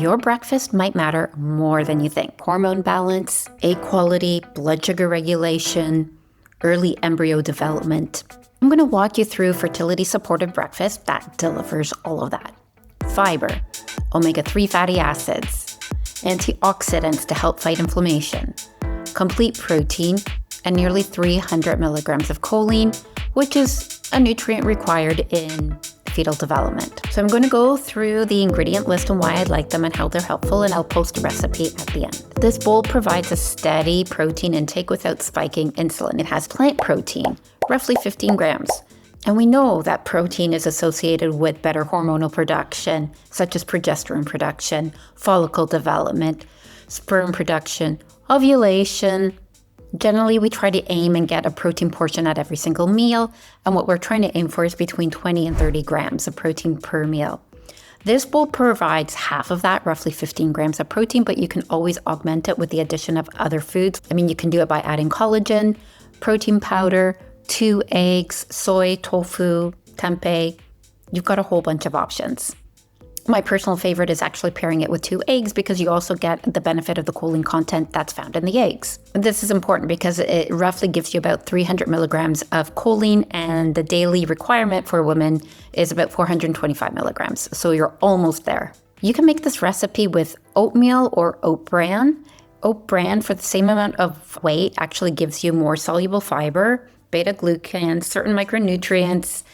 your breakfast might matter more than you think. Hormone balance, egg quality, blood sugar regulation, early embryo development. I'm going to walk you through fertility supportive breakfast that delivers all of that. Fiber, omega-3 fatty acids, antioxidants to help fight inflammation, complete protein, and nearly 300 milligrams of choline, which is a nutrient required in fetal development. So I'm going to go through the ingredient list and why I like them and how they're helpful, and I'll post a recipe at the end. This bowl provides a steady protein intake without spiking insulin. It has plant protein, roughly 15 grams. And we know that protein is associated with better hormonal production, such as progesterone production, follicle development, sperm production, ovulation. Generally, we try to aim and get a protein portion at every single meal, and what we're trying to aim for is between 20 and 30 grams of protein per meal. This bowl provides half of that, roughly 15 grams of protein, but you can always augment it with the addition of other foods. You can do it by adding collagen, protein powder, 2 eggs, soy, tofu, tempeh. You've got a whole bunch of options. My personal favorite is actually pairing it with 2 eggs because you also get the benefit of the choline content that's found in the eggs. This is important because it roughly gives you about 300 milligrams of choline, and the daily requirement for women is about 425 milligrams. So you're almost there. You can make this recipe with oatmeal or oat bran. Oat bran, for the same amount of weight, actually gives you more soluble fiber, beta-glucans, certain micronutrients,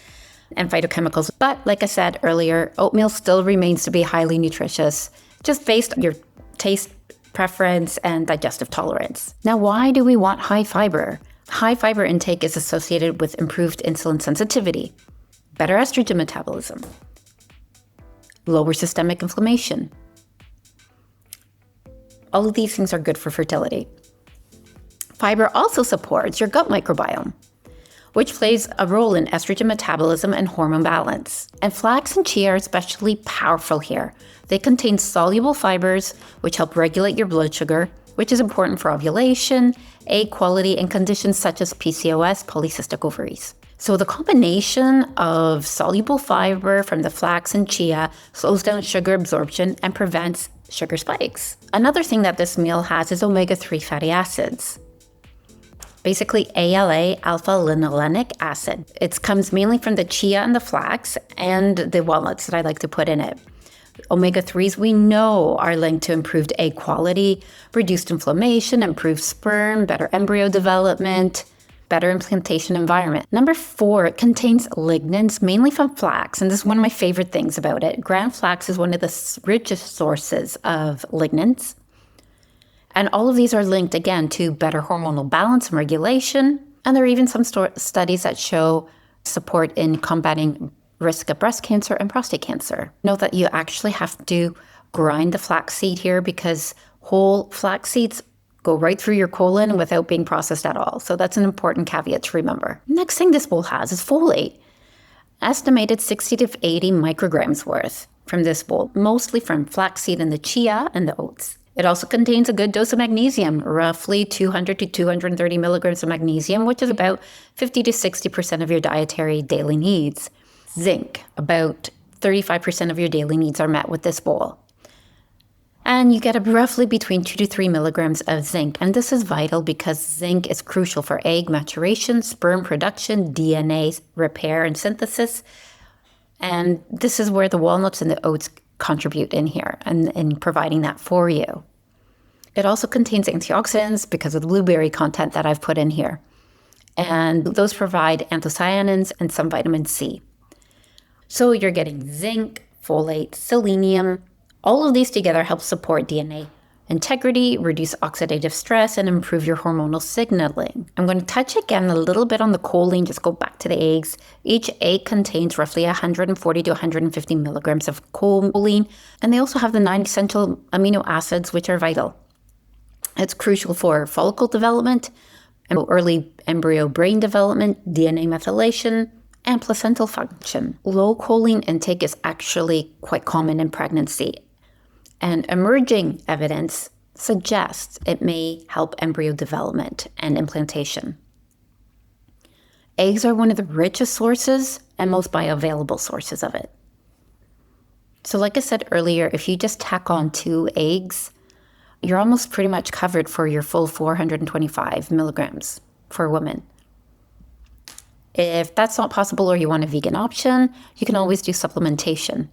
and phytochemicals. But like I said earlier, oatmeal still remains to be highly nutritious, just based on your taste preference and digestive tolerance. Now, why do we want high fiber? High fiber intake is associated with improved insulin sensitivity, better estrogen metabolism, lower systemic inflammation. All of these things are good for fertility. Fiber also supports your gut microbiome, which plays a role in estrogen metabolism and hormone balance. And flax and chia are especially powerful here. They contain soluble fibers, which help regulate your blood sugar, which is important for ovulation, egg quality, and conditions such as PCOS, polycystic ovaries. So the combination of soluble fiber from the flax and chia slows down sugar absorption and prevents sugar spikes. Another thing that this meal has is omega-3 fatty acids. Basically ALA, alpha-linolenic acid. It comes mainly from the chia and the flax and the walnuts that I like to put in it. Omega-3s we know are linked to improved egg quality, reduced inflammation, improved sperm, better embryo development, better implantation environment. Number 4, it contains lignans, mainly from flax, and this is one of my favorite things about it. Ground flax is one of the richest sources of lignans. And all of these are linked, again, to better hormonal balance and regulation. And there are even some studies that show support in combating risk of breast cancer and prostate cancer. Note that you actually have to grind the flaxseed here because whole flax seeds go right through your colon without being processed at all. So that's an important caveat to remember. Next thing this bowl has is folate. Estimated 60 to 80 micrograms worth from this bowl, mostly from flaxseed and the chia and the oats. It also contains a good dose of magnesium, roughly 200 to 230 milligrams of magnesium, which is about 50 to 60% of your dietary daily needs. Zinc, about 35% of your daily needs are met with this bowl. And you get roughly between 2 to 3 milligrams of zinc. And this is vital because zinc is crucial for egg maturation, sperm production, DNA repair and synthesis. And this is where the walnuts and the oats contribute in here and in providing that for you. It also contains antioxidants because of the blueberry content that I've put in here. And those provide anthocyanins and some vitamin C. So you're getting zinc, folate, selenium. All of these together help support DNA integrity, reduce oxidative stress, and improve your hormonal signaling. I'm going to touch again a little bit on the choline, just go back to the eggs. Each egg contains roughly 140 to 150 milligrams of choline, and they also have the 9 essential amino acids, which are vital. It's crucial for follicle development, early embryo brain development, DNA methylation, and placental function. Low choline intake is actually quite common in pregnancy, and emerging evidence suggests it may help embryo development and implantation. Eggs are one of the richest sources and most bioavailable sources of it. So like I said earlier, if you just tack on 2 eggs, you're almost pretty much covered for your full 425 milligrams for a woman. If that's not possible or you want a vegan option, you can always do supplementation.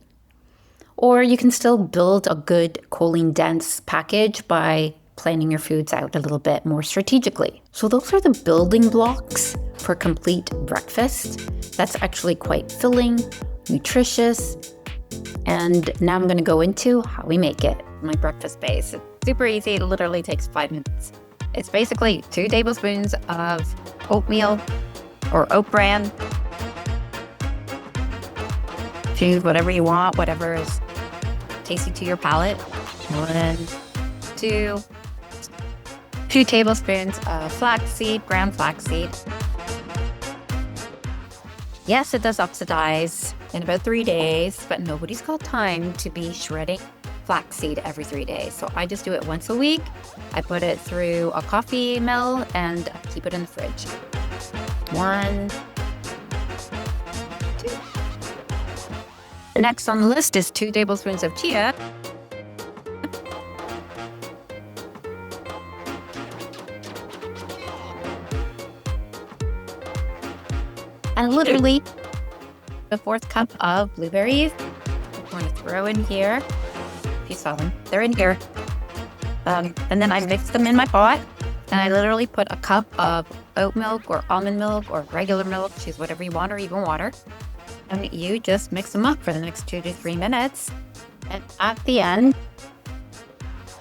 Or you can still build a good choline dense package by planning your foods out a little bit more strategically. So those are the building blocks for complete breakfast. That's actually quite filling, nutritious. And now I'm going to go into how we make it. My breakfast base. It's super easy. It literally takes 5 minutes. It's basically 2 tablespoons of oatmeal or oat bran. Choose whatever you want, whatever is tasty to your palate. And 2 tablespoons of flaxseed, ground flaxseed. Yes, it does oxidize in about 3 days, but nobody's got time to be shredding flaxseed every 3 days. So I just do it once a week. I put it through a coffee mill and keep it in the fridge. 1, 2. Next on the list is 2 tablespoons of chia. And literally the 4th cup of blueberries. I'm going to throw in here. If you saw them, they're in here. And then I mix them in my pot. And I literally put a cup of oat milk or almond milk or regular milk, choose whatever you want, or even water. And you just mix them up for the next 2 to 3 minutes. And at the end,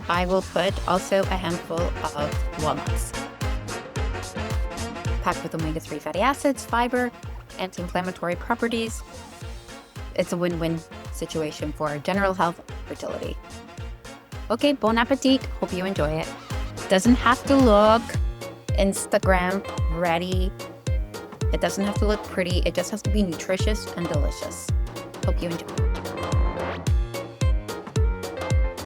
I will put also a handful of walnuts. Packed with omega-3 fatty acids, fiber, anti-inflammatory properties. It's a win-win situation for general health and fertility. Okay, bon appetit. Hope you enjoy it. Doesn't have to look Instagram ready. It doesn't have to look pretty. It just has to be nutritious and delicious. Hope you enjoy.